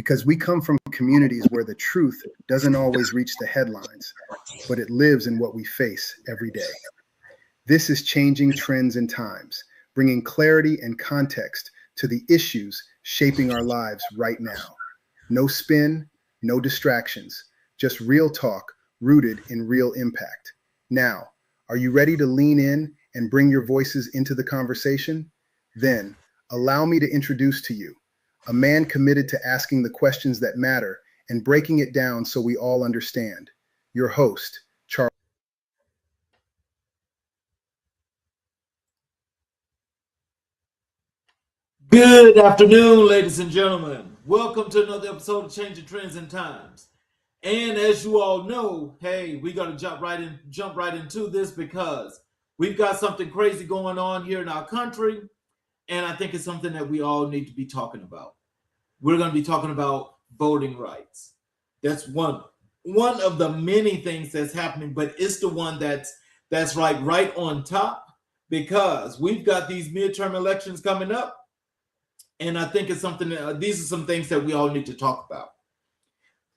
because we come from communities where the truth doesn't always reach the headlines, but it lives in what we face every day. This is Changing Trends and Times, bringing clarity and context to the issues shaping our lives right now. No spin, no distractions, just real talk rooted in real impact. Now, are you ready to lean in and bring your voices into the conversation? Then, allow me to introduce to you a man committed to asking the questions that matter and breaking it down so we all understand. Your host, Charles. Good afternoon, ladies and gentlemen. Welcome to another episode of Changing Trends and Times. And as you all know, hey, we're gonna jump right into this because we've got something crazy going on here in our country, and I think it's something that we all need to be talking about. We're going to be talking about voting rights. That's one of the many things that's happening, but it's the one that's right on top because we've got these midterm elections coming up. And I think it's something these are some things that we all need to talk about.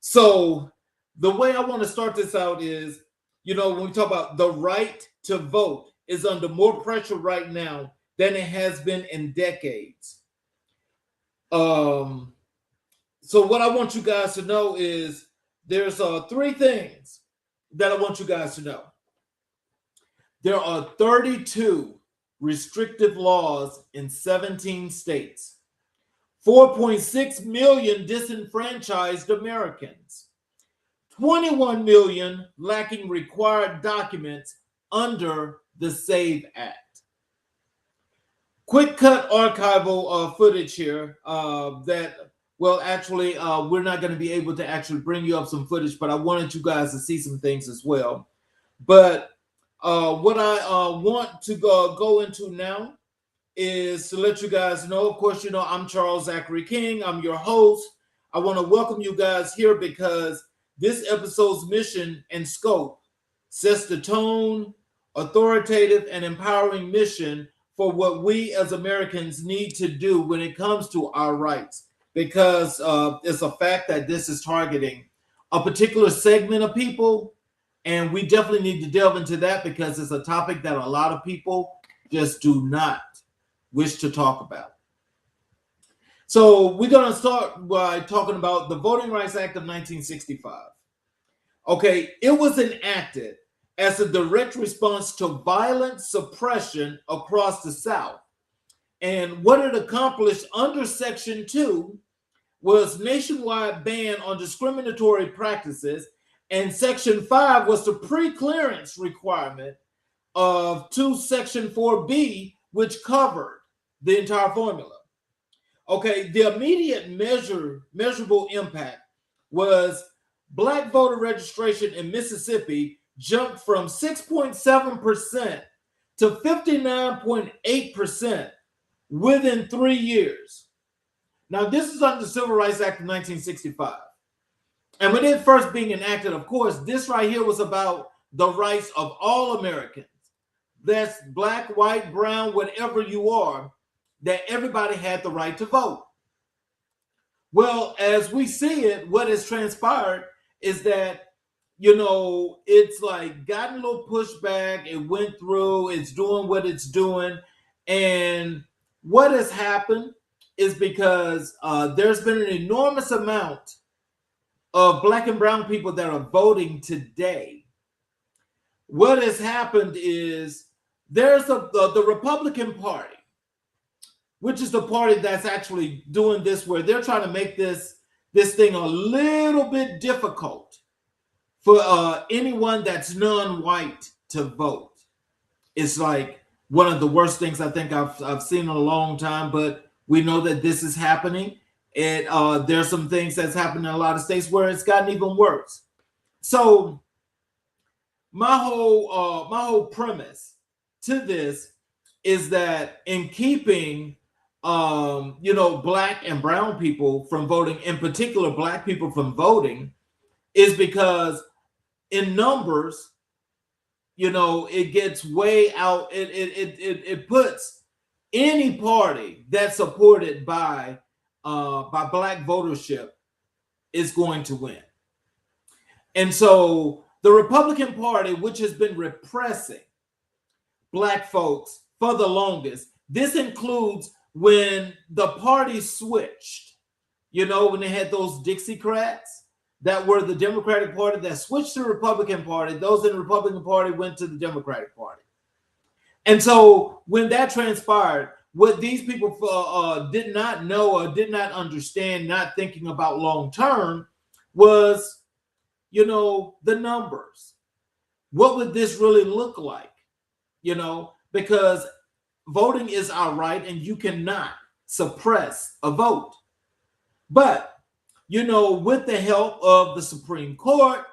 So the way I want to start this out is, when we talk about the right to vote is under more pressure right now than it has been in decades. So what I want you guys to know is there's three things that I want you guys to know. There are 32 restrictive laws in 17 states. 4.6 million disenfranchised Americans, 21 million lacking required documents under the SAVE Act. Quick cut archival footage here we're not going to be able to actually bring you up some footage, but I wanted you guys to see some things as well. But what I want to go into now is to let you guys know, of course, I'm Charles Zachary King. I'm your host. I want to welcome you guys here because this episode's mission and scope sets the tone, authoritative and empowering mission for what we as Americans need to do when it comes to our rights, because it's a fact that this is targeting a particular segment of people, and we definitely need to delve into that because it's a topic that a lot of people just do not wish to talk about. So we're going to start by talking about the Voting Rights Act of 1965. Okay, it was enacted as a direct response to violent suppression across the South. And what it accomplished under Section 2 was nationwide ban on discriminatory practices, and Section 5 was the pre-clearance requirement to Section 4B, which covered the entire formula. Okay, the immediate measurable impact was Black voter registration in Mississippi jumped from 6.7% to 59.8% within 3 years. Now, this is under the Civil Rights Act of 1965. And when it first being enacted, of course, this right here was about the rights of all Americans. That's black, white, brown, whatever you are, that everybody had the right to vote. Well, as we see it, what has transpired is that, it's like gotten a little pushback. It went through, it's doing what it's doing. And what has happened is because there's been an enormous amount of Black and brown people that are voting today. What has happened is there's the Republican Party, which is the party that's actually doing this, where they're trying to make this thing a little bit difficult for anyone that's non-white to vote. It's like one of the worst things I think I've seen in a long time, but we know that this is happening. And there's some things that's happening in a lot of states where it's gotten even worse. So my whole premise to this is that in keeping Black and brown people from voting, in particular Black people from voting, is because in numbers, it gets way out. It puts any party that's supported by Black votership is going to win. And so the Republican Party, which has been repressing Black folks for the longest, this includes when the party switched, when they had those Dixiecrats that were the Democratic Party that switched to the Republican Party. Those in the Republican Party went to the Democratic Party. And so when that transpired, what these people did not know or did not understand, not thinking about long term, was, the numbers. What would this really look like? Because voting is our right and you cannot suppress a vote. But, with the help of the Supreme Court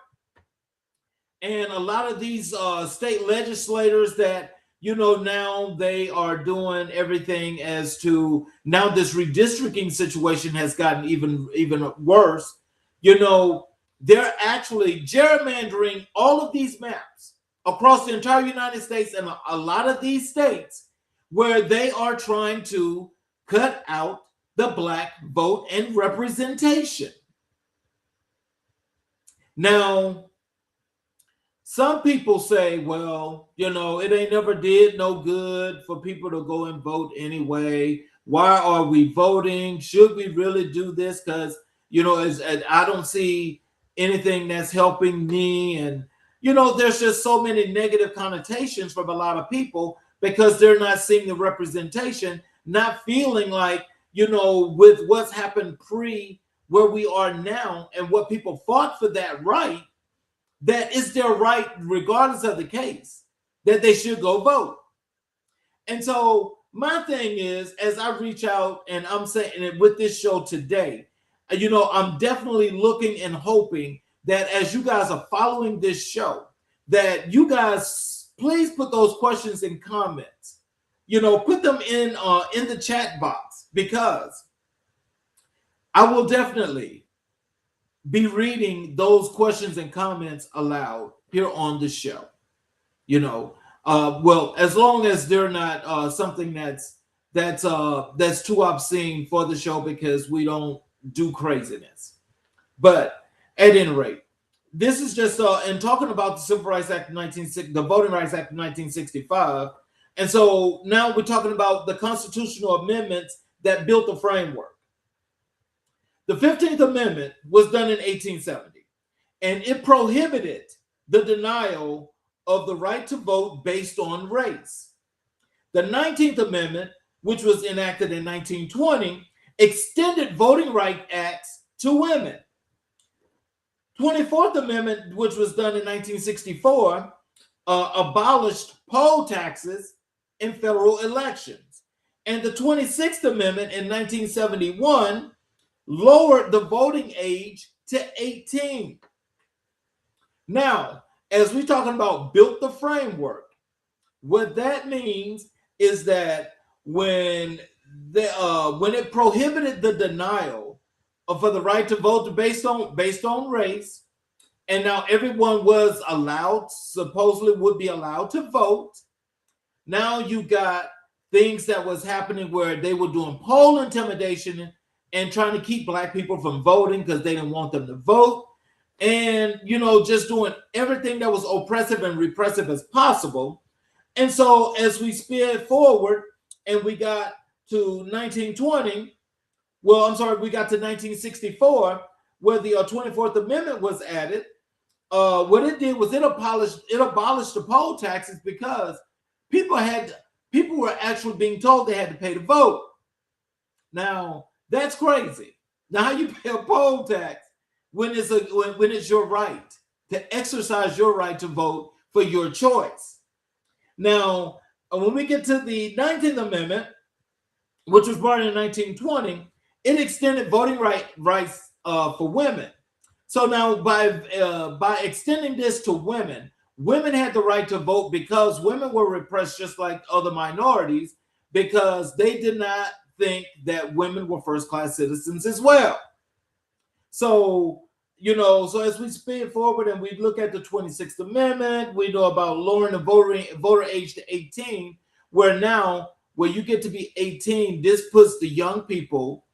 and a lot of these state legislators that, now they are doing everything as to now this redistricting situation has gotten even worse. They're actually gerrymandering all of these maps across the entire United States and a lot of these states where they are trying to cut out the Black vote and representation. Now, some people say, well, it ain't never did no good for people to go and vote anyway. Why are we voting? Should we really do this? Because, I don't see anything that's helping me. And, there's just so many negative connotations from a lot of people because they're not seeing the representation, not feeling like, with what's happened pre where we are now and what people fought for that right, that is their right, regardless of the case, that they should go vote. And so my thing is, as I reach out and I'm saying it with this show today, I'm definitely looking and hoping that as you guys are following this show, that you guys please put those questions in comments. Put them in the chat box, because I will definitely be reading those questions and comments aloud here on the show. Well, as long as they're not something that's too obscene for the show, because we don't do craziness. But at any rate, this is just in talking about the Civil Rights Act of the Voting Rights Act of 1965. And so now we're talking about the constitutional amendments that built the framework. The 15th Amendment was done in 1870, and it prohibited the denial of the right to vote based on race. The 19th Amendment, which was enacted in 1920, extended voting right acts to women. 24th Amendment, which was done in 1964, abolished poll taxes in federal elections. And the 26th Amendment in 1971 lowered the voting age to 18. Now, as we're talking about built the framework, what that means is that when it prohibited the denial for the right to vote based on race, and now everyone was allowed, supposedly would be allowed to vote. Now you got things that was happening where they were doing poll intimidation and trying to keep Black people from voting because they didn't want them to vote. And, just doing everything that was oppressive and repressive as possible. And so as we sped forward and we got to 1920, we got to 1964, where the 24th Amendment was added. What it did was it abolished the poll taxes because people were actually being told they had to pay to vote. Now, that's crazy. Now, how you pay a poll tax when it's your right to exercise your right to vote for your choice? Now, when we get to the 19th Amendment, which was brought in 1920, it extended voting rights for women. So now by extending this to women had the right to vote because women were repressed just like other minorities, because they did not think that women were first-class citizens as well. So, so as we speed forward and we look at the 26th Amendment, we know about lowering the voter age to 18, where you get to be 18, this puts the young people,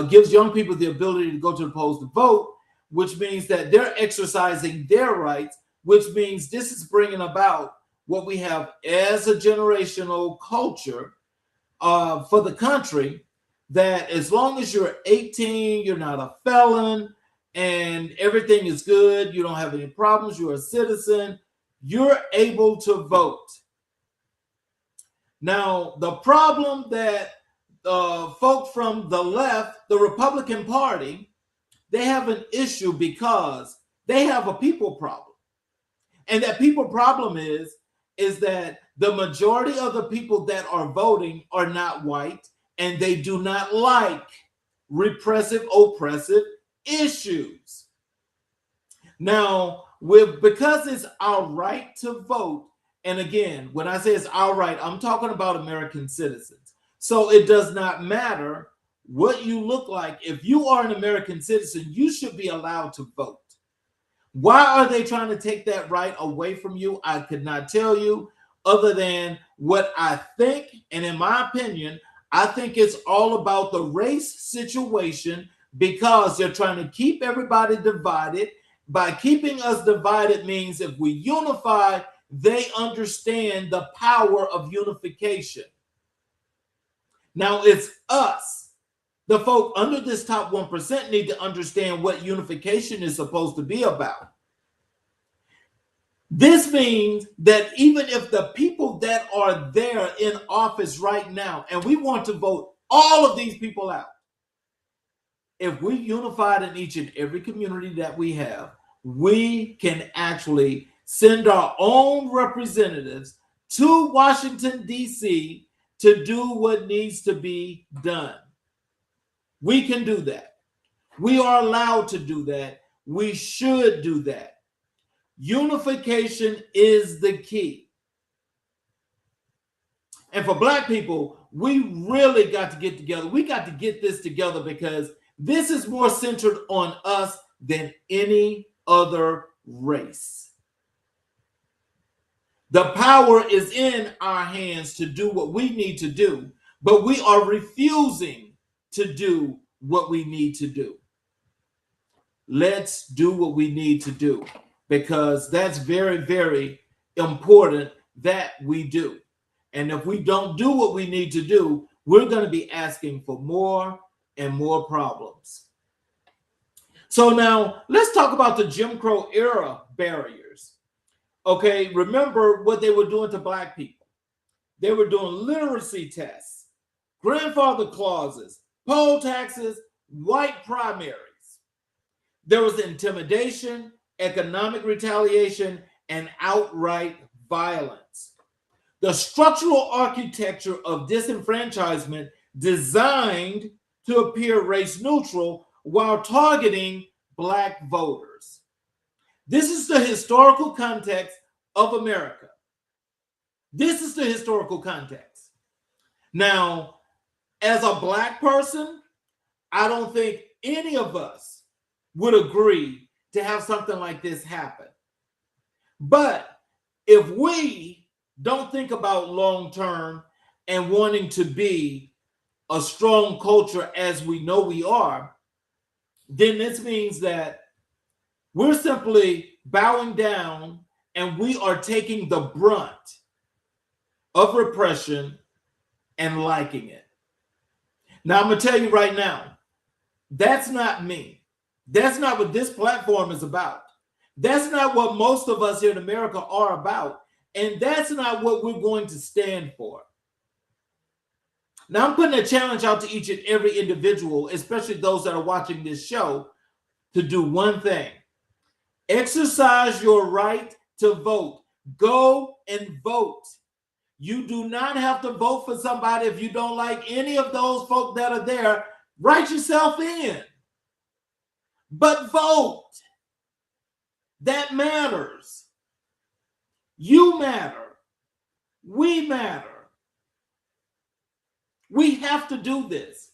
gives young people the ability to go to the polls to vote. which means that they're exercising their rights, which means this is bringing about what we have as a generational culture for the country, that as long as you're 18, you're not a felon, and everything is good, you don't have any problems, you're a citizen, you're able to vote. Now, the problem that folk from the left, the Republican Party, they have an issue because they have a people problem. And that people problem is that the majority of the people that are voting are not white, and they do not like repressive, oppressive issues. Now, because it's our right to vote, and again, when I say it's our right, I'm talking about American citizens. So it does not matter what you look like. If you are an American citizen, you should be allowed to vote. Why are they trying to take that right away from you? I could not tell you, other than what I think. And in my opinion, I think it's all about the race situation, because they're trying to keep everybody divided. By keeping us divided means if we unify, they understand the power of unification. Now it's us. The folk under this top 1% need to understand what unification is supposed to be about. This means that even if the people that are there in office right now, and we want to vote all of these people out, if we unified in each and every community that we have, we can actually send our own representatives to Washington, D.C. to do what needs to be done. We can do that. We are allowed to do that. We should do that. Unification is the key. And for Black people, we really got to get together. We got to get this together, because this is more centered on us than any other race. The power is in our hands to do what we need to do, but we are refusing to do what we need to do. Let's do what we need to do, because that's very, very important that we do. And if we don't do what we need to do, we're going to be asking for more and more problems. So now let's talk about the Jim Crow era barriers. Okay, remember what they were doing to Black people. They were doing literacy tests, grandfather clauses, poll taxes, white primaries. There was intimidation, economic retaliation, and outright violence. The structural architecture of disenfranchisement designed to appear race neutral while targeting Black voters. This is the historical context of America. This is the historical context. Now, as a Black person, I don't think any of us would agree to have something like this happen. But if we don't think about long term and wanting to be a strong culture as we know we are, then this means that we're simply bowing down and we are taking the brunt of repression and liking it. Now, I'm going to tell you right now, that's not me. That's not what this platform is about. That's not what most of us here in America are about. And that's not what we're going to stand for. Now, I'm putting a challenge out to each and every individual, especially those that are watching this show, to do one thing. Exercise your right to vote. Go and vote. You do not have to vote for somebody if you don't like any of those folk that are there. Write yourself in. But vote. That matters. You matter. We matter. We have to do this,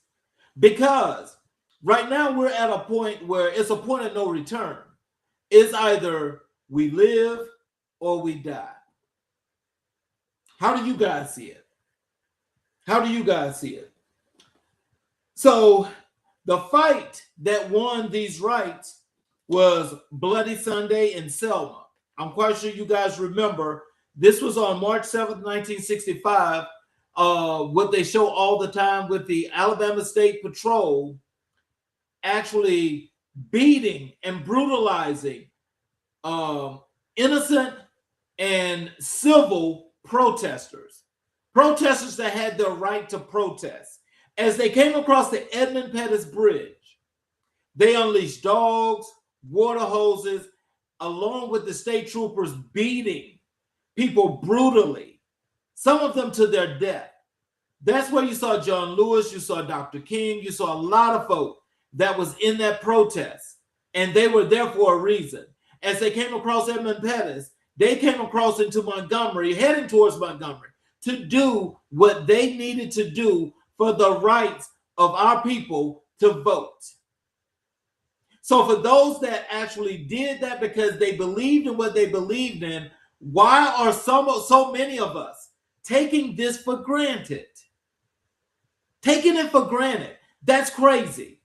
because right now we're at a point where it's a point of no return. It's either we live or we die. How do you guys see it? How do you guys see it? So the fight that won these rights was Bloody Sunday in Selma. I'm quite sure you guys remember. This was on March 7th, 1965. What they show all the time with the Alabama State Patrol actually beating and brutalizing innocent and civil protesters that had their right to protest. As they came across the Edmund Pettus Bridge, they unleashed dogs, water hoses, along with the state troopers beating people brutally, some of them to their death. That's where you saw John Lewis, you saw Dr. King, you saw a lot of folk that was in that protest, and they were there for a reason. As they came across Edmund Pettus, they came across into Montgomery, heading towards Montgomery, to do what they needed to do for the rights of our people to vote. So for those that actually did that because they believed in what they believed in, why are so many of us taking this for granted? Taking it for granted. That's crazy.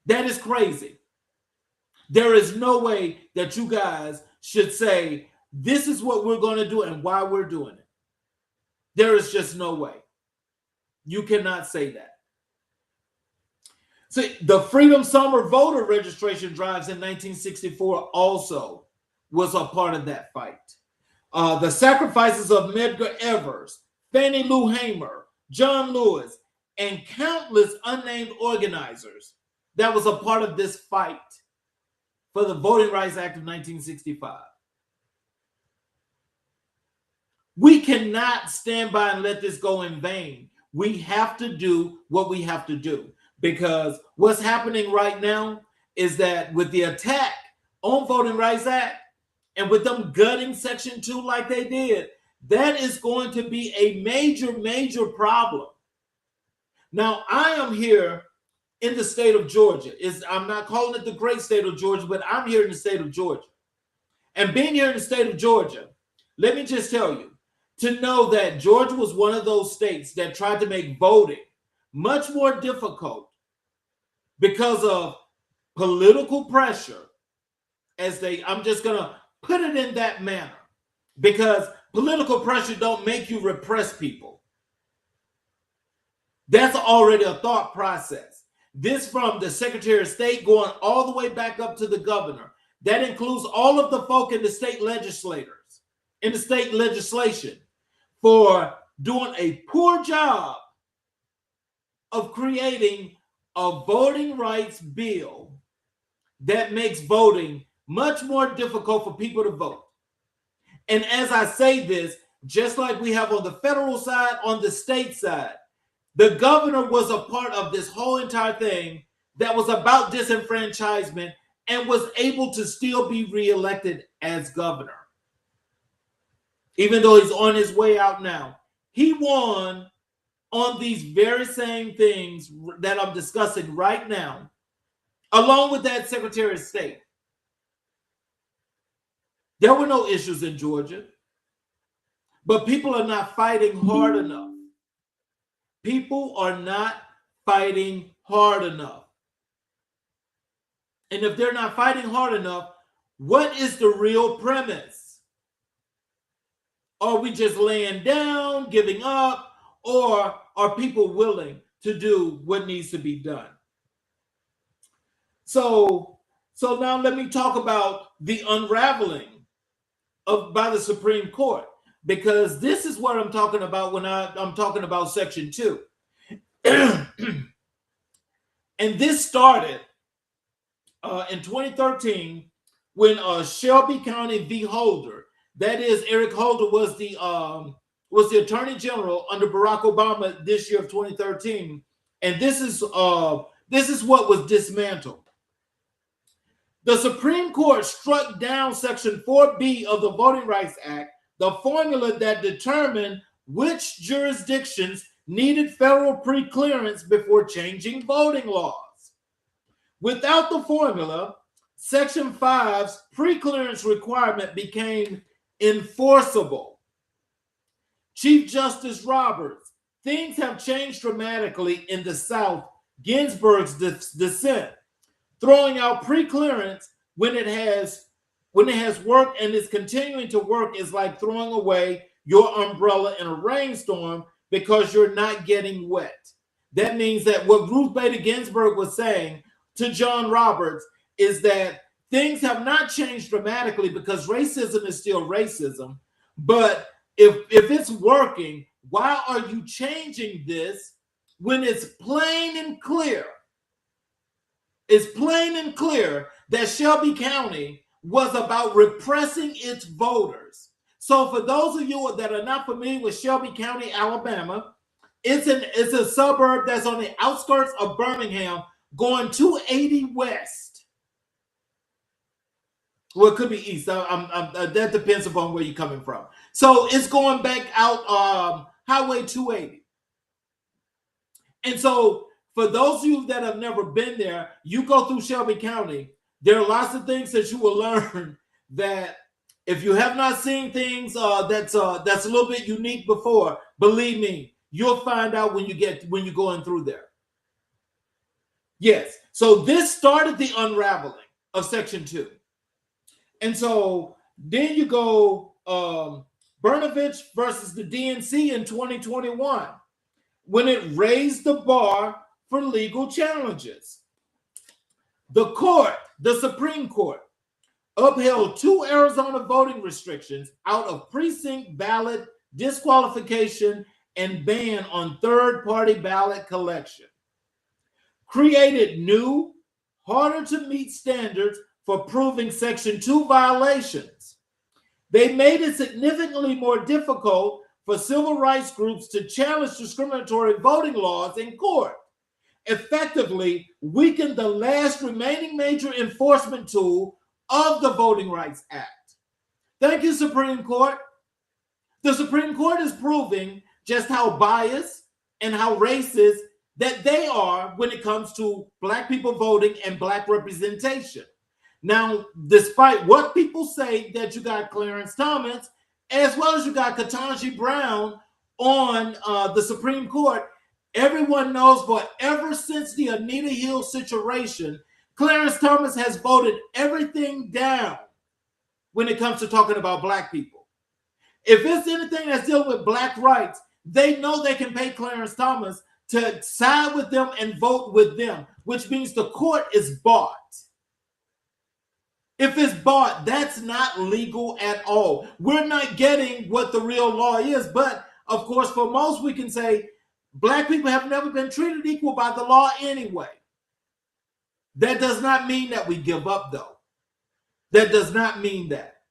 That is crazy. There is no way that you guys should say, this is what we're going to do and why we're doing it. There is just no way. You cannot say that. See, the Freedom Summer voter registration drives in 1964 also was a part of that fight. The sacrifices of Medgar Evers, Fannie Lou Hamer, John Lewis, and countless unnamed organizers that was a part of this fight for the Voting Rights Act of 1965. We cannot stand by and let this go in vain. We have to do what we have to do, because what's happening right now is that with the attack on Voting Rights Act and with them gutting Section 2 like they did, that is going to be a major, major problem. Now, I am here in the state of Georgia. I'm not calling it the great state of Georgia, but I'm here in the state of Georgia. And being here in the state of Georgia, let me just tell you, to know that Georgia was one of those states that tried to make voting much more difficult because of political pressure, I'm just going to put it in that manner, because political pressure don't make you repress people. That's already a thought process. This from the Secretary of State going all the way back up to the governor. That includes all of the folk in the state legislators, in the state legislation, for doing a poor job of creating a voting rights bill that makes voting much more difficult for people to vote. And as I say this, just like we have on the federal side, on the state side, the governor was a part of this whole entire thing that was about disenfranchisement and was able to still be reelected as governor. Even though he's on his way out now, he won on these very same things that I'm discussing right now, along with that Secretary of State. There were no issues in Georgia, but people are not fighting hard enough. People are not fighting hard enough. And if they're not fighting hard enough, what is the real premise? Are we just laying down, giving up, or are people willing to do what needs to be done? So now let me talk about the unraveling by the Supreme Court, because this is what I'm talking about when I'm talking about Section 2. And this started in 2013 when Shelby County v. Holder, that is, Eric Holder was the Attorney General under Barack Obama this year of 2013, and this is what was dismantled. The Supreme Court struck down Section 4B of the Voting Rights Act, the formula that determined which jurisdictions needed federal preclearance before changing voting laws. Without the formula, Section 5's preclearance requirement became enforceable. Chief Justice Roberts, things have changed dramatically in the South. Ginsburg's dissent throwing out pre-clearance when it has worked and is continuing to work is like throwing away your umbrella in a rainstorm because you're not getting wet. That means that what Ruth Bader Ginsburg was saying to John Roberts is that things have not changed dramatically because racism is still racism. But if it's working, why are you changing this when it's plain and clear? It's plain and clear that Shelby County was about repressing its voters. So for those of you that are not familiar with Shelby County, Alabama, it's a suburb that's on the outskirts of Birmingham going 280 west. Well, it could be east. That depends upon where you're coming from. So it's going back out Highway 280. And so for those of you that have never been there, you go through Shelby County, there are lots of things that you will learn that if you have not seen things that's a little bit unique before, believe me, you'll find out when you're going through there. Yes, so this started the unraveling of Section 2. And so then you go Brnovich versus the DNC in 2021, when it raised the bar for legal challenges. The Supreme Court, upheld 2 Arizona voting restrictions out of precinct ballot disqualification and ban on third-party ballot collection, created new, harder-to-meet standards for proving Section 2 violations. They made it significantly more difficult for civil rights groups to challenge discriminatory voting laws in court, effectively weakened the last remaining major enforcement tool of the Voting Rights Act. Thank you, Supreme Court. The Supreme Court is proving just how biased and how racist that they are when it comes to Black people voting and Black representation. Now, despite what people say that you got Clarence Thomas, as well as you got Ketanji Brown on the Supreme Court, everyone knows, but ever since the Anita Hill situation, Clarence Thomas has voted everything down when it comes to talking about Black people. If it's anything that's dealing with Black rights, they know they can pay Clarence Thomas to side with them and vote with them, which means the court is bought. If it's bought, that's not legal at all. We're not getting what the real law is. But of course, for most, we can say Black people have never been treated equal by the law anyway. That does not mean that we give up, though. That does not mean that.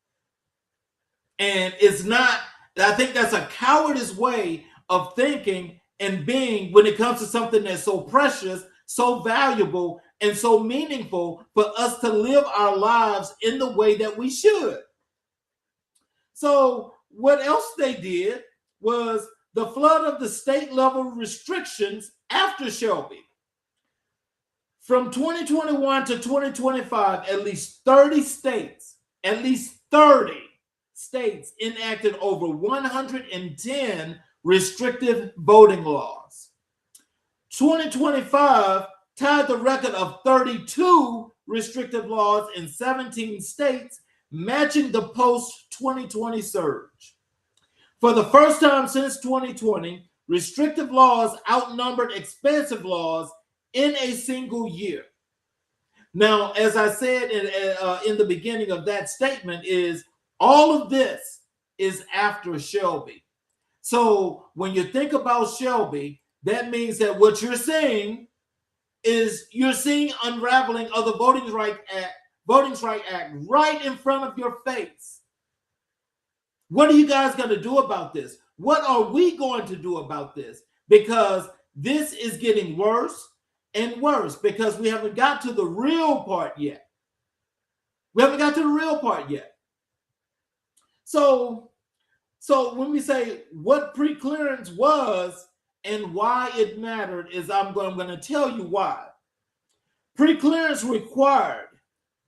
And it's not, I think that's a cowardice way of thinking and being when it comes to something that's so precious, so valuable, and so meaningful for us to live our lives in the way that we should. So what else they did was the flood of the state level restrictions after Shelby. From 2021 to 2025, at least 30 states enacted over 110 restrictive voting laws. 2025 tied the record of 32 restrictive laws in 17 states, matching the post-2020 surge. For the first time since 2020, restrictive laws outnumbered expansive laws in a single year. Now, as I said in the beginning of that statement, is all of this is after Shelby. So when you think about Shelby, that means that what you're seeing is you're seeing unraveling of the Voting Rights Act right in front of your face. What are you guys going to do about this? What are we going to do about this? Because this is getting worse and worse because we haven't got to the real part yet. So when we say what preclearance was and why it mattered is I'm going to tell you why. Preclearance required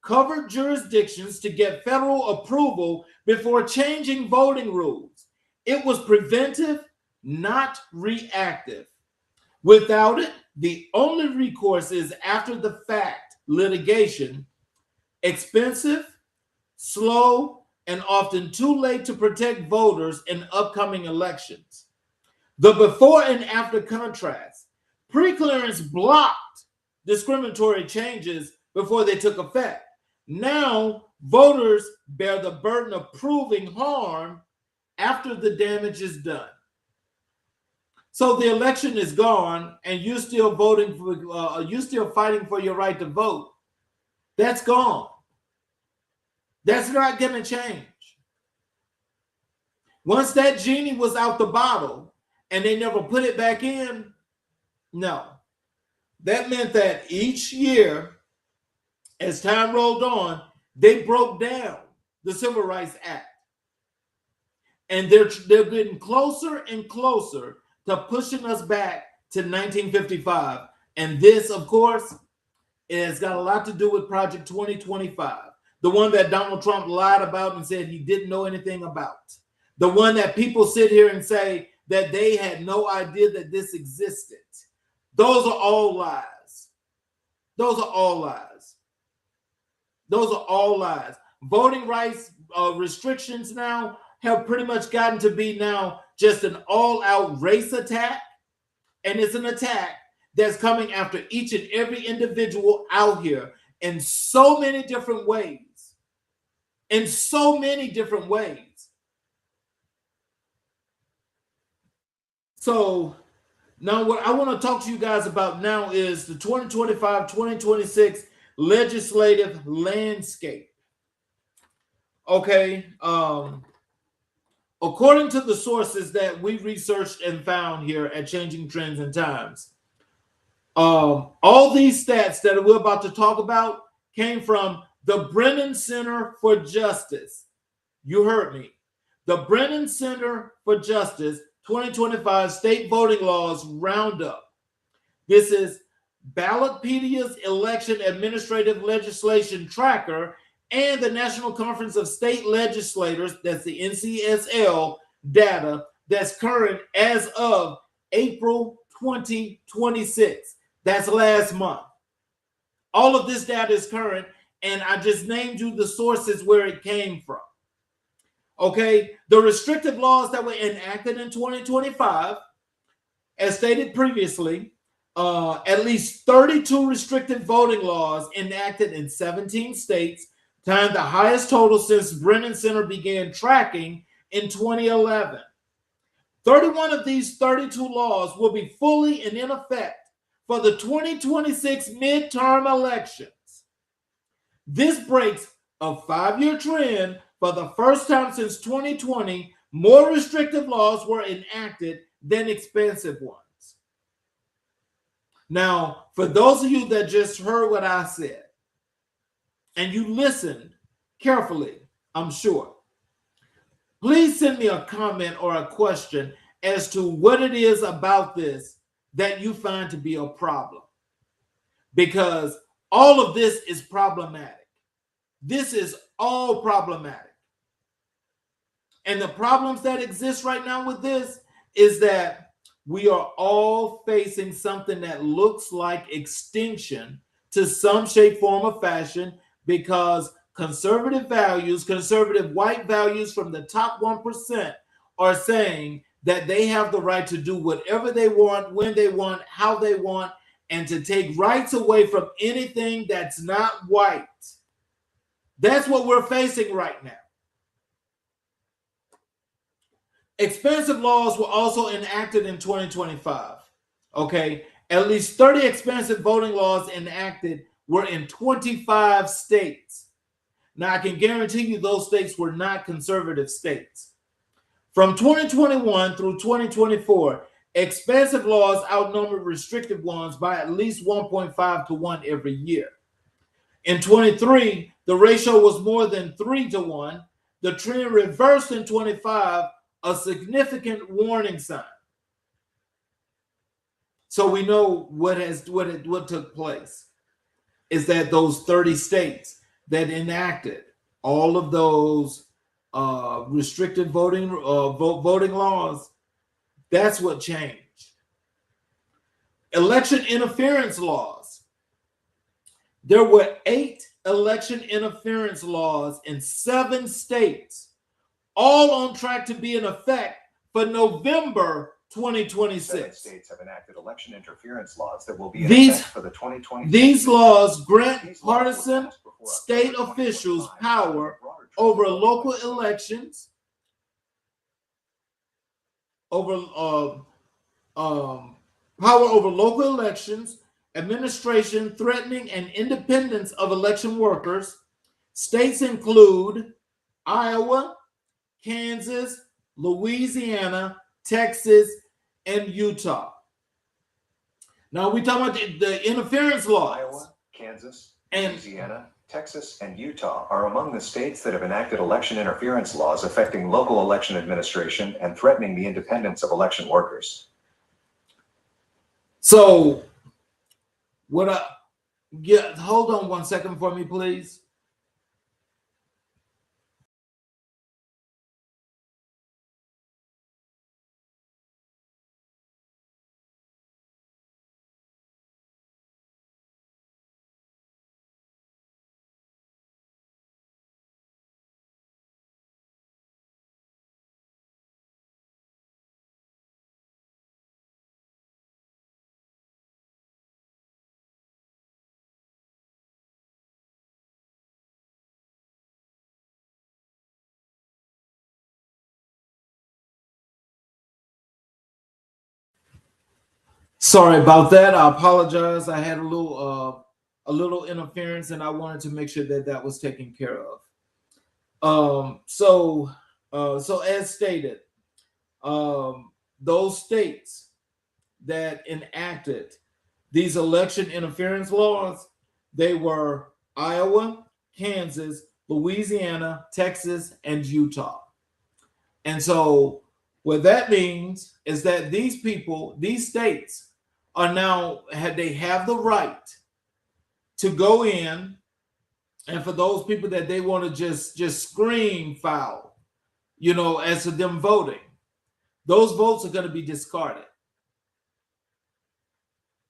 covered jurisdictions to get federal approval before changing voting rules. It was preventive, not reactive. Without it, the only recourse is after the fact litigation, expensive, slow, and often too late to protect voters in upcoming elections. The before and after contrast, pre-clearance blocked discriminatory changes before they took effect. Now, voters bear the burden of proving harm after the damage is done. So the election is gone, and you're still voting for, you're still fighting for your right to vote. That's gone. That's not going to change. Once that genie was out the bottle and they never put it back in, no. That meant that each year, as time rolled on, they broke down the Civil Rights Act. And they're getting closer and closer to pushing us back to 1955. And this, of course, has got a lot to do with Project 2025, the one that Donald Trump lied about and said he didn't know anything about, the one that people sit here and say that they had no idea that this existed. Those are all lies. Those are all lies. Those are all lies. Voting rights restrictions now have pretty much gotten to be now just an all-out race attack, and it's an attack that's coming after each and every individual out here in so many different ways. In so many different ways. So now what I want to talk to you guys about now is the 2025-2026 legislative landscape. Okay. According to the sources that we researched and found here at Changing Trends and Times, all these stats that we're about to talk about came from the Brennan Center for Justice. You heard me. The Brennan Center for Justice 2025 State Voting Laws Roundup. This is Ballotpedia's Election Administrative Legislation Tracker and the National Conference of State Legislators, that's the NCSL data, that's current as of April 2026. That's last month. All of this data is current, and I just named you the sources where it came from. Okay, the restrictive laws that were enacted in 2025, as stated previously, at least 32 restrictive voting laws enacted in 17 states, tying the highest total since Brennan Center began tracking in 2011. 31 of these 32 laws will be fully and in effect for the 2026 midterm elections. This breaks a 5-year trend. For the first time since 2020, more restrictive laws were enacted than expansive ones. Now, for those of you that just heard what I said, and you listened carefully, I'm sure, please send me a comment or a question as to what it is about this that you find to be a problem. Because all of this is problematic. This is all problematic. And the problems that exist right now with this is that we are all facing something that looks like extinction to some shape, form, or fashion, because conservative values, conservative white values from the top 1% are saying that they have the right to do whatever they want, when they want, how they want, and to take rights away from anything that's not white. That's what we're facing right now. Expansive laws were also enacted in 2025. Okay, at least 30 expansive voting laws enacted were in 25 states. Now, I can guarantee you those states were not conservative states. From 2021 through 2024, expansive laws outnumbered restrictive ones by at least 1.5 to 1 every year. In 23, the ratio was more than 3 to 1. The trend reversed in 25, a significant warning sign. So we know what took place is that those 30 states that enacted all of those restricted voting laws, that's what changed. Election interference laws. There were 8 election interference laws in 7 states, all on track to be in effect for November 2026. 7 states have enacted election interference laws that will be in These- effect for the 2026. These laws grant These laws were partisan passed before state October officials 2025 power broader trend over of voting local legislation. elections, power over local elections, administration, threatening, and independence of election workers. States include Iowa, Kansas, Louisiana, Texas, and Utah. Now we talk about the interference laws. Iowa, Kansas, And- Louisiana, Texas, and Utah are among the states that have enacted election interference laws affecting local election administration and threatening the independence of election workers. So, hold on one second for me, please. Sorry about that. I apologize. I had a little interference, and I wanted to make sure that that was taken care of. So as stated, those states that enacted these election interference laws, they were Iowa, Kansas, Louisiana, Texas, and Utah. And so what that means is that these people, these states, are now they have the right to go in, and for those people that they want to just scream foul, as to them voting, those votes are going to be discarded.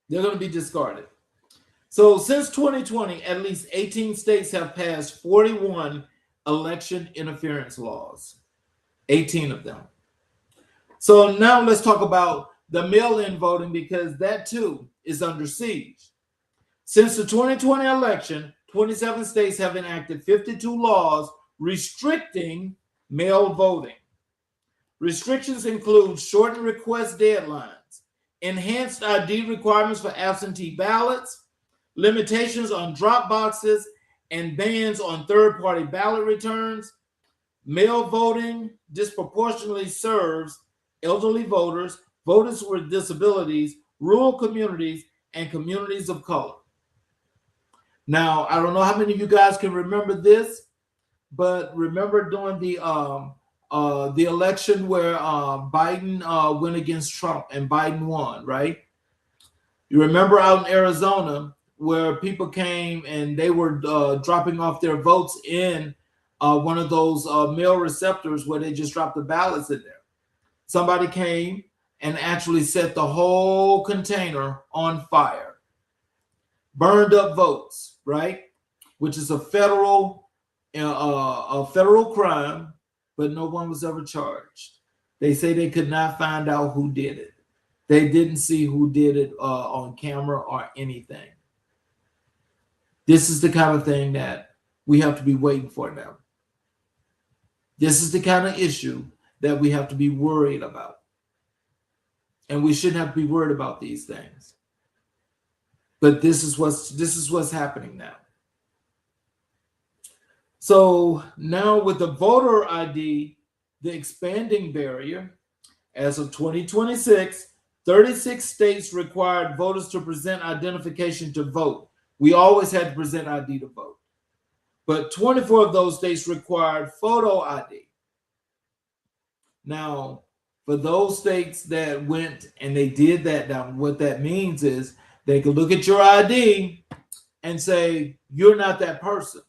They're going to be discarded. So since 2020, at least 18 states have passed 41 election interference laws. 18 of them. So now let's talk about the mail-in voting, because that too is under siege. Since the 2020 election, 27 states have enacted 52 laws restricting mail voting. Restrictions include shortened request deadlines, enhanced ID requirements for absentee ballots, limitations on drop boxes, and bans on third-party ballot returns. Mail voting disproportionately serves elderly voters, voters with disabilities, rural communities, and communities of color. Now, I don't know how many of you guys can remember this, but remember during the election where Biden went against Trump and Biden won, right? You remember out in Arizona where people came and they were dropping off their votes in one of those mail receptors where they just dropped the ballots in there. Somebody came and actually set the whole container on fire, burned up votes, right? Which is a federal crime, but no one was ever charged. They say they could not find out who did it. They didn't see who did it on camera or anything. This is the kind of thing that we have to be waiting for now. This is the kind of issue that we have to be worried about. And we shouldn't have to be worried about these things. But this is what's happening now. So now with the voter ID, the expanding barrier, as of 2026, 36 states required voters to present identification to vote. We always had to present ID to vote. But 24 of those states required photo ID. Now, for those states that went and they did that, now what that means is they could look at your ID and say, you're not that person.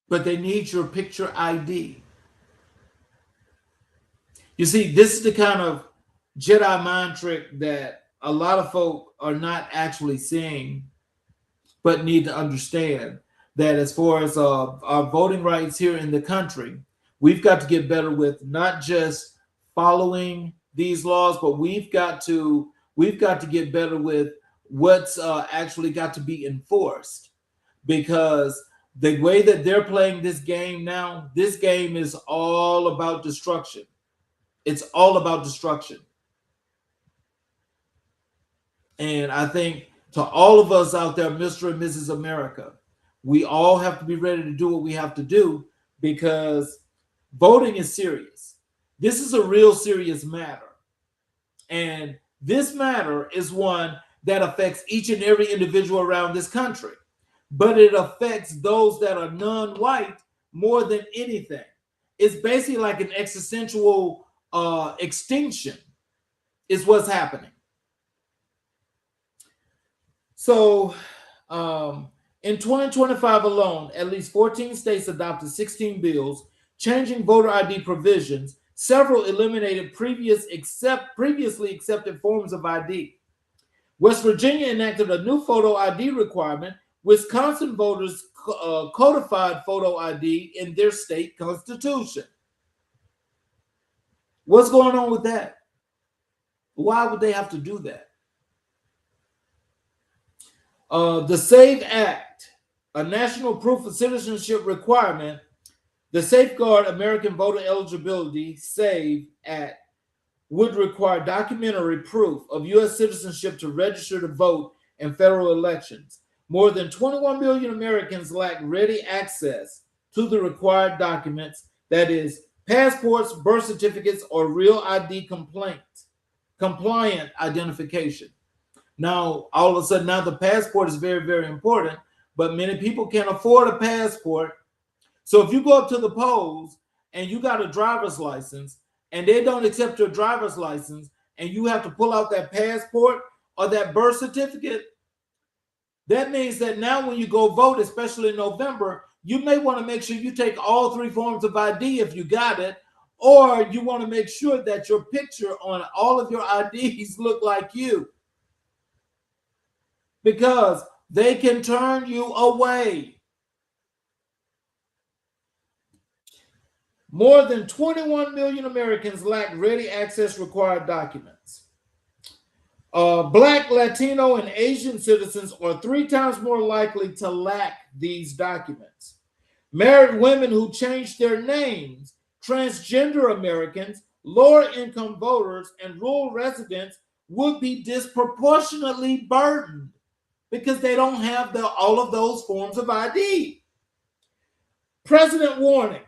But they need your picture ID. You see, this is the kind of Jedi mind trick that a lot of folk are not actually seeing, but need to understand that as far as our voting rights here in the country, we've got to get better with not just following these laws, but we've got to get better with what's actually got to be enforced, because the way that they're playing this game now, this game is all about destruction. It's all about destruction. And I think to all of us out there, Mr. and Mrs. America, we all have to be ready to do what we have to do, because voting is serious. This is a real serious matter. And this matter is one that affects each and every individual around this country, but it affects those that are non-white more than anything. It's basically like an existential extinction is what's happening. So in 2025 alone, at least 14 states adopted 16 bills changing voter ID provisions. Several eliminated previously accepted forms of ID. West Virginia enacted a new photo ID requirement. Wisconsin voters codified photo ID in their state constitution. What's going on with that? Why would they have to do that? The SAVE Act, a national proof of citizenship requirement, the Safeguard American Voter Eligibility SAVE Act would require documentary proof of U.S. citizenship to register to vote in federal elections. More than 21 million Americans lack ready access to the required documents, that is, passports, birth certificates, or real ID compliant identification. Now, all of a sudden, now the passport is very, very important, but many people can't afford a passport. So if you go up to the polls and you got a driver's license and they don't accept your driver's license and you have to pull out that passport or that birth certificate, that means that now when you go vote, especially in November, you may want to make sure you take all three forms of ID if you got it, or you want to make sure that your picture on all of your IDs look like you, because they can turn you away. More than 21 million Americans lack ready access required documents. Black, Latino, and Asian citizens are 3 times more likely to lack these documents. Married women who change their names, transgender Americans, lower income voters, and rural residents would be disproportionately burdened because they don't have all of those forms of ID. President warning.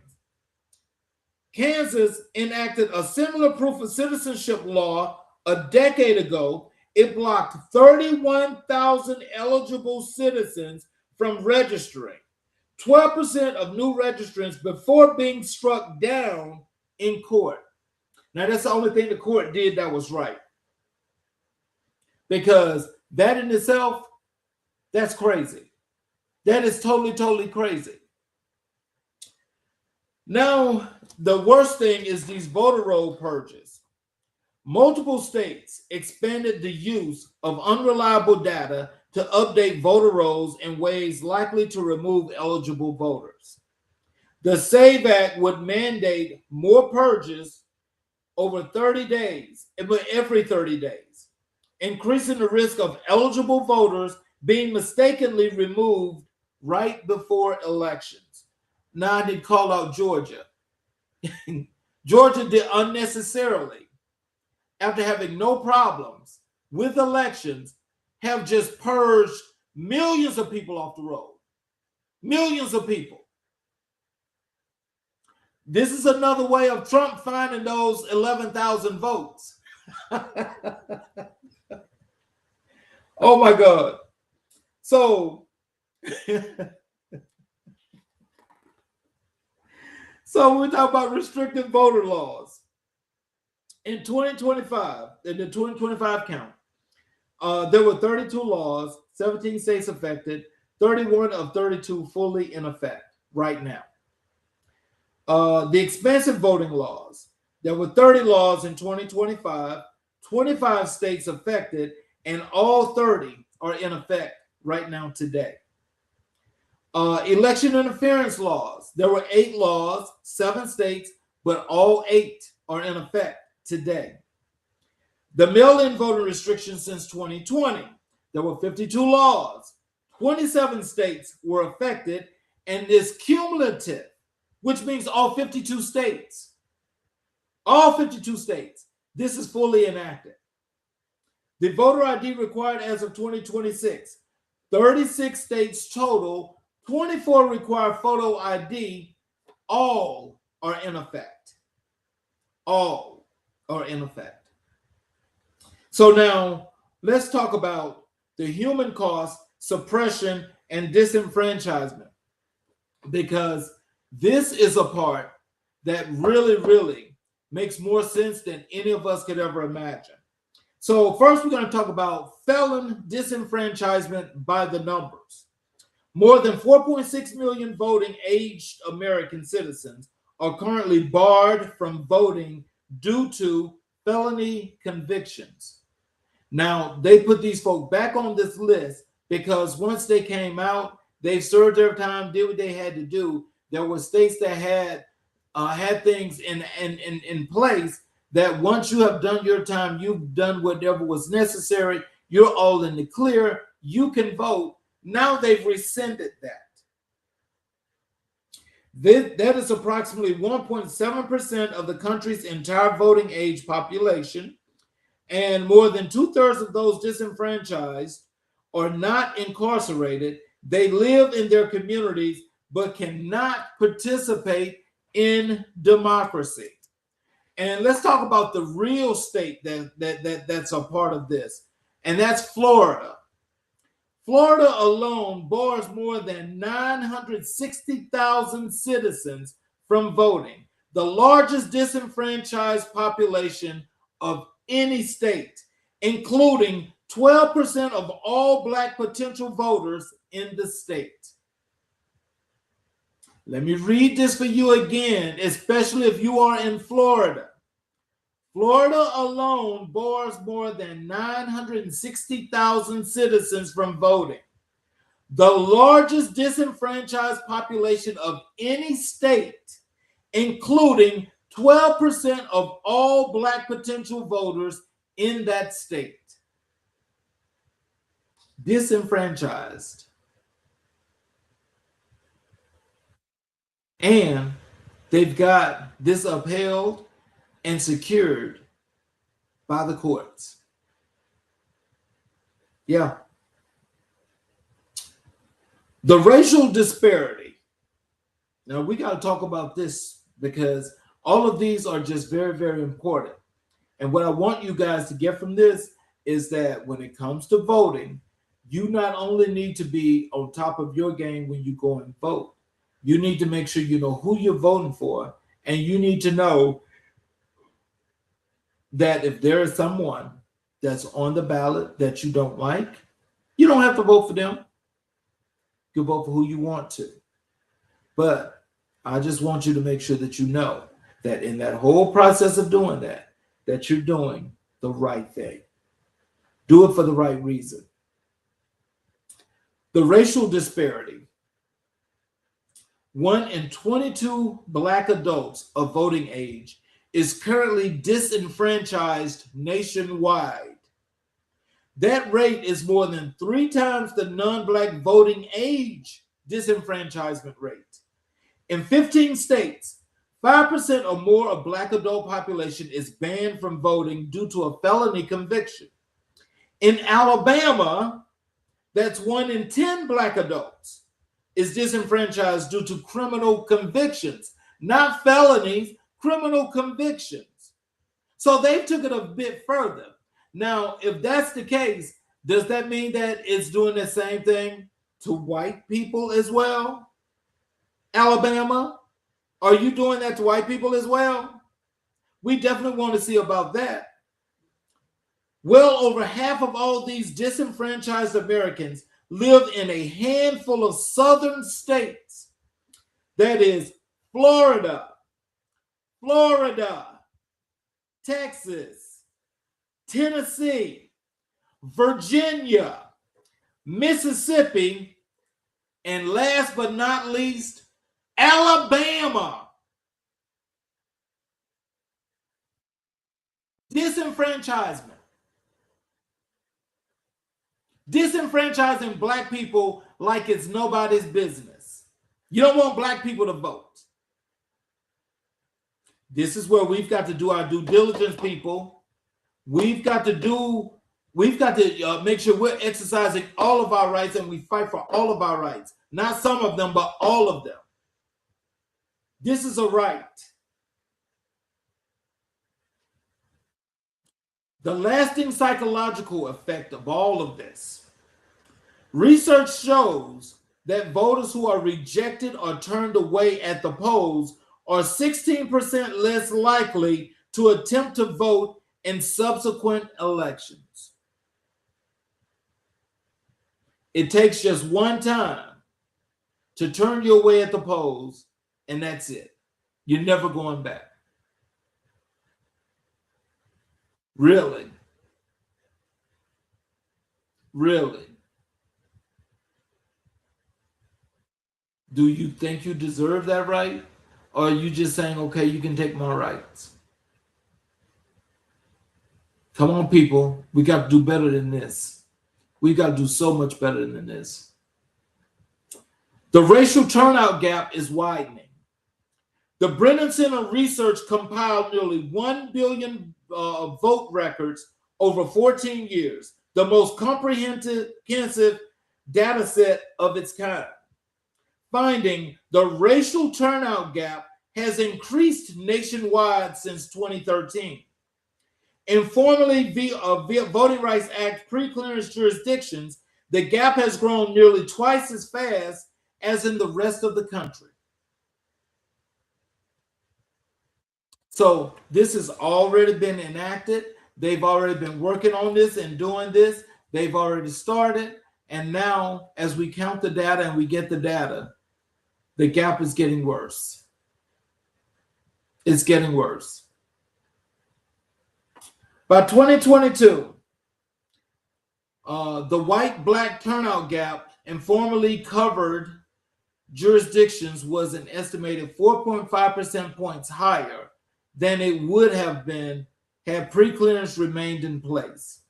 Kansas enacted a similar proof of citizenship law a decade ago. It blocked 31,000 eligible citizens from registering, 12% of new registrants, before being struck down in court. Now, that's the only thing the court did that was right, because that in itself, that's crazy. That is totally, totally crazy. Now, the worst thing is these voter roll purges. Multiple states expanded the use of unreliable data to update voter rolls in ways likely to remove eligible voters. The SAVE Act would mandate more purges over 30 days, every 30 days, increasing the risk of eligible voters being mistakenly removed right before elections. Now, I did call out Georgia. Georgia did unnecessarily, after having no problems with elections, have just purged millions of people off the road. Millions of people. This is another way of Trump finding those 11,000 votes. Oh my God. So we talk about restrictive voter laws. In 2025, in the 2025 count, there were 32 laws, 17 states affected, 31 of 32 fully in effect right now. The expansive voting laws, there were 30 laws in 2025, 25 states affected, and all 30 are in effect right now today. Election interference laws. There were 8 laws, 7 states, but all 8 are in effect today. The mail-in voting restrictions since 2020. There were 52 laws. 27 states were affected, and is cumulative, which means all 52 states. All 52 states. This is fully enacted. The voter ID required as of 2026. 36 states total. 24 require photo ID. All are in effect. All are in effect. So now let's talk about the human cost, suppression, and disenfranchisement, because this is a part that really, really makes more sense than any of us could ever imagine. So first, we're going to talk about felon disenfranchisement by the numbers. More than 4.6 million voting-aged American citizens are currently barred from voting due to felony convictions. Now, they put these folk back on this list because once they came out, they served their time, did what they had to do. There were states that had things in place that once you have done your time, you've done whatever was necessary, you're all in the clear, you can vote. Now they've rescinded that. That is approximately 1.7% of the country's entire voting age population, and more than 2/3 of those disenfranchised are not incarcerated. They live in their communities but cannot participate in democracy. And let's talk about the real state that's a part of this, and that's Florida. Florida alone bars more than 960,000 citizens from voting, the largest disenfranchised population of any state, including 12% of all Black potential voters in the state. Let me read this for you again, especially if you are in Florida. Florida alone bars more than 960,000 citizens from voting, the largest disenfranchised population of any state, including 12% of all Black potential voters in that state. Disenfranchised. And they've got this upheld and secured by the courts. Yeah. The racial disparity. Now, we got to talk about this because all of these are just very, very important. And what I want you guys to get from this is that when it comes to voting, you not only need to be on top of your game when you go and vote, you need to make sure you know who you're voting for, and you need to know that if there is someone that's on the ballot that you don't like, you don't have to vote for them. You vote for who you want to. But I just want you to make sure that you know that in that whole process of doing that, that you're doing the right thing. Do it for the right reason. The racial disparity. 1 in 22 Black adults of voting age is currently disenfranchised nationwide. That rate is more than 3 times the non-Black voting age disenfranchisement rate. In 15 states, 5% or more of Black adult population is banned from voting due to a felony conviction. In Alabama, that's 1 in 10 Black adults is disenfranchised due to criminal convictions, not felonies, criminal convictions. So they took it a bit further. Now, if that's the case, does that mean that it's doing the same thing to white people as well? Alabama, are you doing that to white people as well? We definitely want to see about that. Well over half of all these disenfranchised Americans live in a handful of southern states. That is Florida, Texas, Tennessee, Virginia, Mississippi, and last but not least, Alabama. Disenfranchisement. Disenfranchising black people like it's nobody's business. You don't want black people to vote. This is where we've got to do our due diligence, people. We've got to make sure we're exercising all of our rights and we fight for all of our rights. Not some of them, but all of them. This is a right. The lasting psychological effect of all of this. Research shows that voters who are rejected or turned away at the polls are 16% less likely to attempt to vote in subsequent elections. It takes just one time to turn you away at the polls, and that's it. You're never going back. Really? Really? Do you think you deserve that right? Or are you just saying, okay, you can take my rights? Come on, people. We got to do better than this. We got to do so much better than this. The racial turnout gap is widening. The Brennan Center research compiled nearly 1 billion vote records over 14 years, the most comprehensive data set of its kind. Finding the racial turnout gap has increased nationwide since 2013. In formerly Voting Rights Act pre-clearance jurisdictions, the gap has grown nearly twice as fast as in the rest of the country. So this has already been enacted. They've already been working on this and doing this. They've already started. And now, as we count the data and we get the data, the gap is getting worse. It's getting worse. By 2022, the white-black turnout gap in formerly covered jurisdictions was an estimated 4.5% points higher than it would have been had pre-clearance remained in place,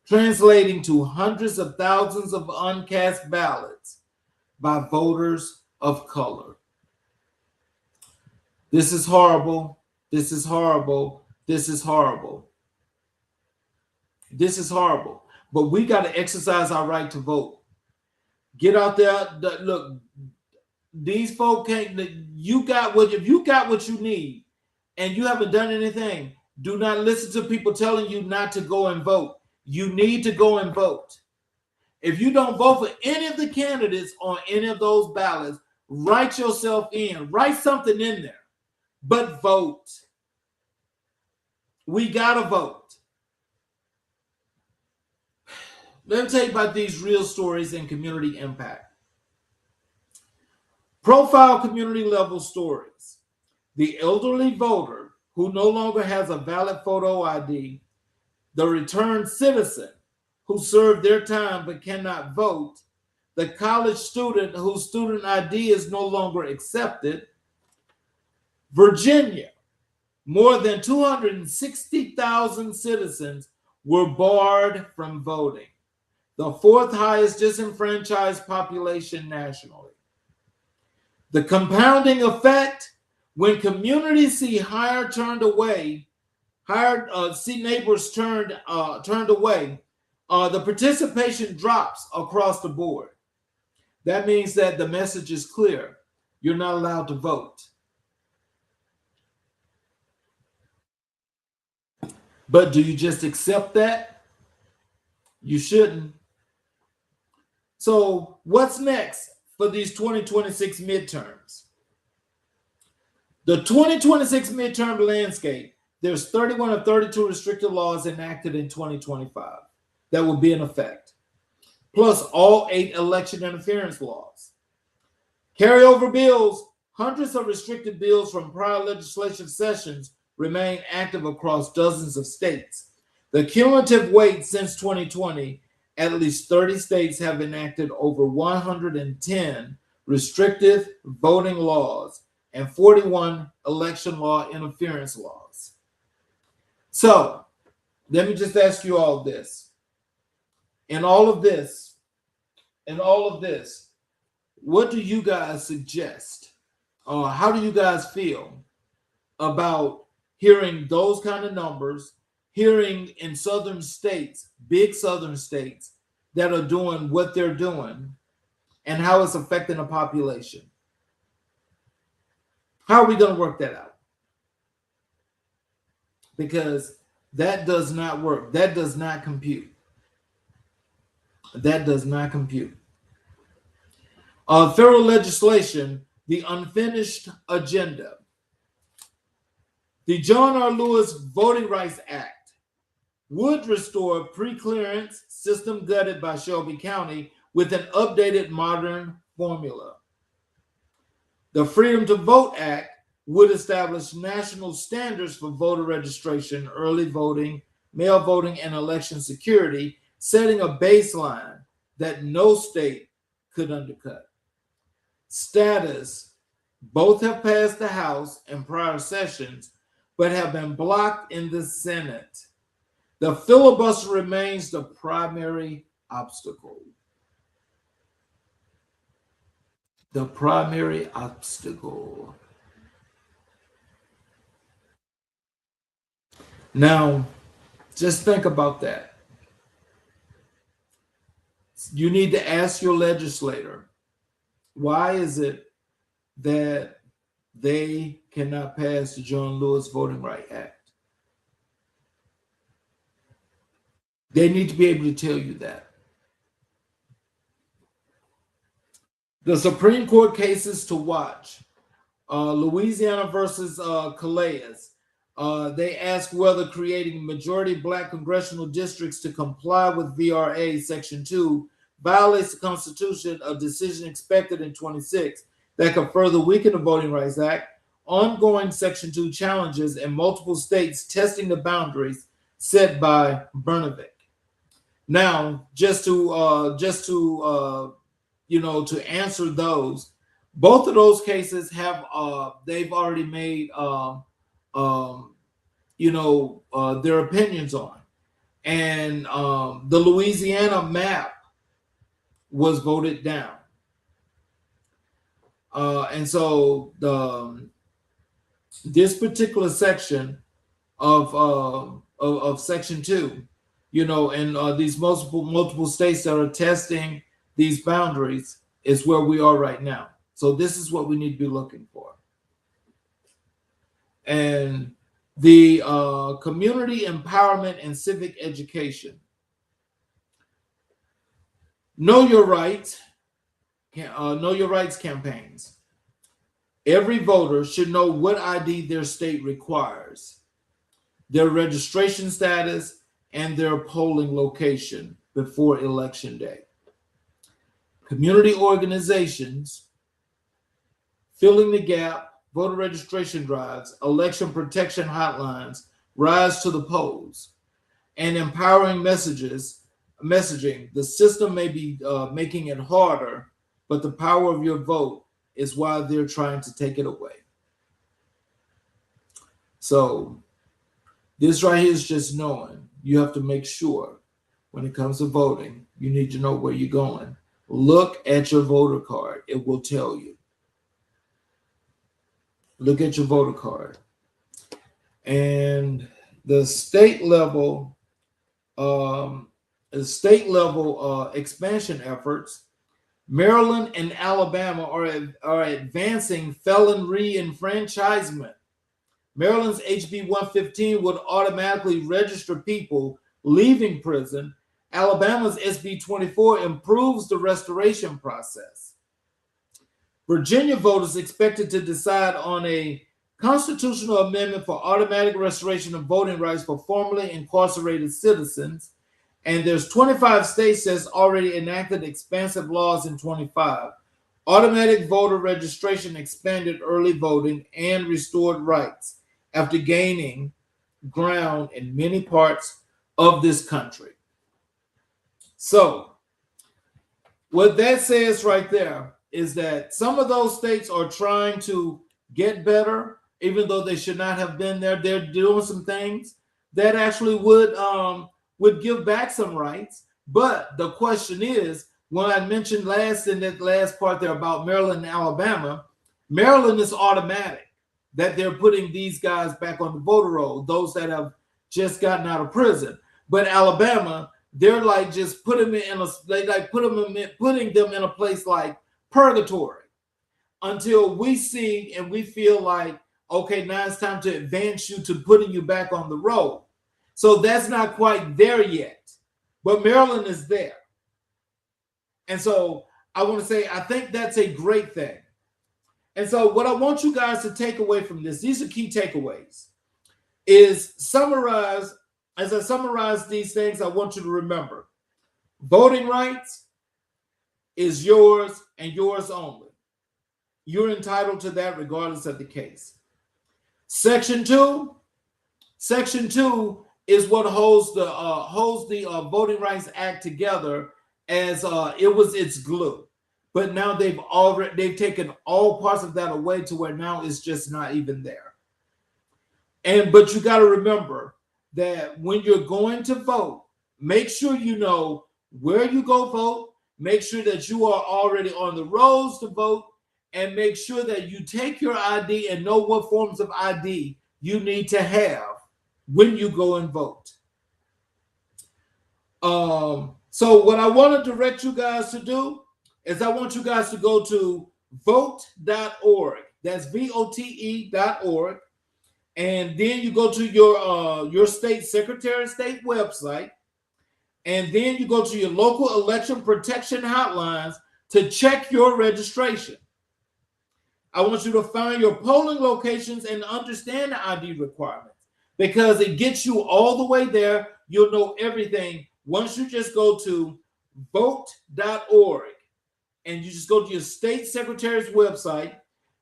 translating to hundreds of thousands of uncast ballots by voters of color. This is horrible. This is horrible. This is horrible. This is horrible. But we got to exercise our right to vote. Get out there. Look, these folk can't. If you got what you need, and you haven't done anything, do not listen to people telling you not to go and vote. You need to go and vote. If you don't vote for any of the candidates on any of those ballots, write yourself in. Write something in there. But vote. We gotta vote. Let me tell you about these real stories and community impact. Profile community level stories. The elderly voter who no longer has a valid photo ID, the returned citizen who served their time but cannot vote, the college student whose student ID is no longer accepted. Virginia, more than 260,000 citizens were barred from voting, the fourth highest disenfranchised population nationally. The compounding effect, when communities see neighbors turned away, the participation drops across the board. That means that the message is clear. You're not allowed to vote. But do you just accept that? You shouldn't. So what's next for these 2026 midterms? The 2026 midterm landscape, there's 31 of 32 restricted laws enacted in 2025 that will be in effect, plus all 8 election interference laws. Carryover bills, hundreds of restricted bills from prior legislative sessions remain active across dozens of states. The cumulative weight since 2020, at least 30 states have enacted over 110 restrictive voting laws and 41 election law interference laws. So let me just ask you all this. In all of this, what do you guys suggest? How do you guys feel about hearing those kind of numbers, hearing in southern states, big southern states, that are doing what they're doing, and how it's affecting the population? How are we going to work that out? Because that does not work. That does not compute. That does not compute. Federal legislation, the unfinished agenda. The John R. Lewis Voting Rights Act would restore pre-clearance system gutted by Shelby County with an updated modern formula. The Freedom to Vote Act would establish national standards for voter registration, early voting, mail voting, and election security, setting a baseline that no state could undercut. Status, both have passed the House in prior sessions, but have been blocked in the Senate. The filibuster remains the primary obstacle. The primary obstacle. Now, just think about that. You need to ask your legislator, why is it that they cannot pass the John Lewis Voting Rights Act? They need to be able to tell you that. The Supreme Court cases to watch. Louisiana versus Calais. They ask whether creating majority black congressional districts to comply with VRA Section 2 violates the Constitution, a decision expected in 26 that could further weaken the Voting Rights Act. Ongoing Section 2 challenges in multiple states testing the boundaries set by Brnovich. Now, just to answer those, both of those cases have they've already made their opinions on, and the Louisiana map was voted down, and so this particular section of Section 2, and these multiple states that are testing these boundaries is where we are right now. So this is what we need to be looking for. And the community empowerment and civic education. Know your rights campaigns. Every voter should know what ID their state requires, their registration status, and their polling location before Election Day. Community organizations, filling the gap, voter registration drives, election protection hotlines, rise to the polls, and empowering messaging. The system may be making it harder, but the power of your vote is why they're trying to take it away. So this right here is just knowing. You have to make sure when it comes to voting, you need to know where you're going. Look at your voter card. It will tell you. Look at your voter card. And the state level expansion efforts, Maryland and Alabama are advancing felon re-enfranchisement. Maryland's HB 115 would automatically register people leaving prison. Alabama's SB 24 improves the restoration process. Virginia voters expected to decide on a constitutional amendment for automatic restoration of voting rights for formerly incarcerated citizens. And there's 25 states that's already enacted expansive laws in 25. Automatic voter registration expanded early voting and restored rights after gaining ground in many parts of this country. So what that says right there is that some of those states are trying to get better, even though they should not have been there. They're doing some things that actually would give back some rights. But the question is, when I mentioned in that last part there about Maryland and Alabama, Maryland is automatic that they're putting these guys back on the voter roll, those that have just gotten out of prison. But Alabama, they're like just putting them in a place like purgatory until we see and we feel like, okay, now it's time to advance you to putting you back on the road. So that's not quite there yet, but Maryland is there. And so I want to say, I think that's a great thing. And so what I want you guys to take away from this, these are key takeaways, is summarize. As I summarize these things, I want you to remember, voting rights is yours and yours only. You're entitled to that regardless of the case. Section 2 is what holds the Voting Rights Act together, as its glue. But now they've taken all parts of that away to where now it's just not even there. But you got to remember that when you're going to vote, make sure you know where you go vote, make sure that you are already on the rolls to vote, and make sure that you take your ID and know what forms of ID you need to have when you go and vote. So what I want to direct you guys to do is I want you guys to go to vote.org. That's vote.org. And then you go to your state Secretary of State website. And then you go to your local election protection hotlines to check your registration. I want you to find your polling locations and understand the ID requirements, because it gets you all the way there. You'll know everything once you just go to vote.org and you just go to your state secretary's website.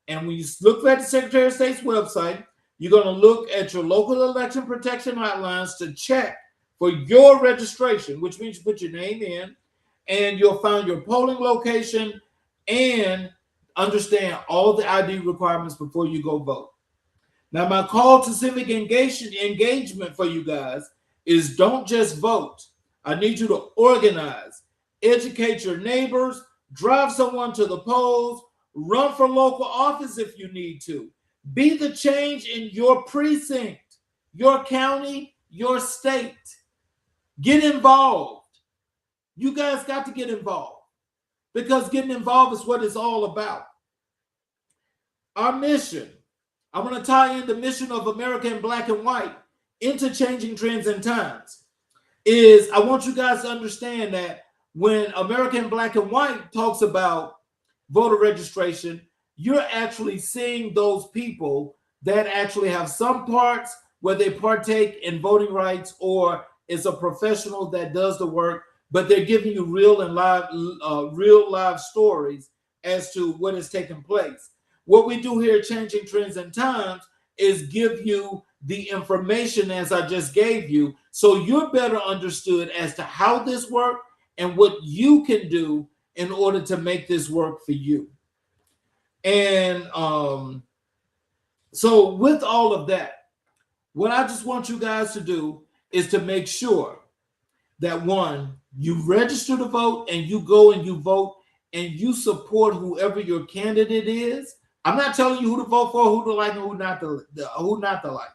And when you look at the Secretary of State's website, you're going to look at your local election protection hotlines to check for your registration, which means you put your name in, and you'll find your polling location and understand all the ID requirements before you go vote. Now, my call to civic engagement for you guys is don't just vote. I need you to organize, educate your neighbors, drive someone to the polls, run for local office if you need to. Be the change in your precinct, your county, your state. Get involved. You guys got to get involved, because getting involved is what it's all about. Our mission, I'm going to tie in the mission of America in Black and White into changing trends and times, is I want you guys to understand that when America in Black and White talks about voter registration, you're actually seeing those people that actually have some parts where they partake in voting rights, or it's a professional that does the work, but they're giving you real live stories as to what has taken place. What we do here at Changing Trends and Times is give you the information as I just gave you, so you're better understood as to how this works and what you can do in order to make this work for you. And so with all of that, what I just want you guys to do is to make sure that, one, you register to vote and you go and you vote and you support whoever your candidate is. I'm not telling you who to vote for, who to like, and who not to like.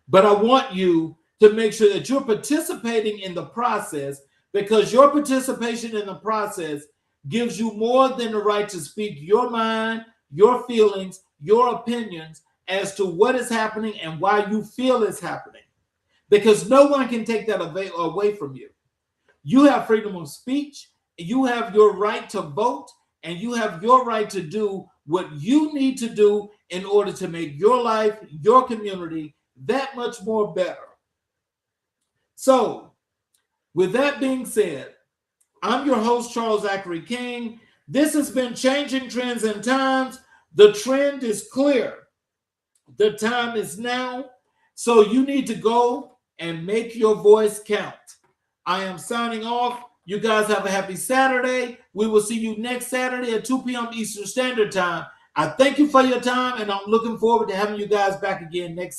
But I want you to make sure that you're participating in the process, because your participation in the process gives you more than the right to speak your mind, your feelings, your opinions as to what is happening and why you feel it's happening. Because no one can take that away from you. You have freedom of speech, you have your right to vote, and you have your right to do what you need to do in order to make your life, your community, that much more better. So, with that being said, I'm your host, Charles Zachary King. This has been Changing Trends and Times. The trend is clear. The time is now. So you need to go and make your voice count. I am signing off. You guys have a happy Saturday. We will see you next Saturday at 2 p.m. Eastern Standard Time. I thank you for your time, and I'm looking forward to having you guys back again next Saturday.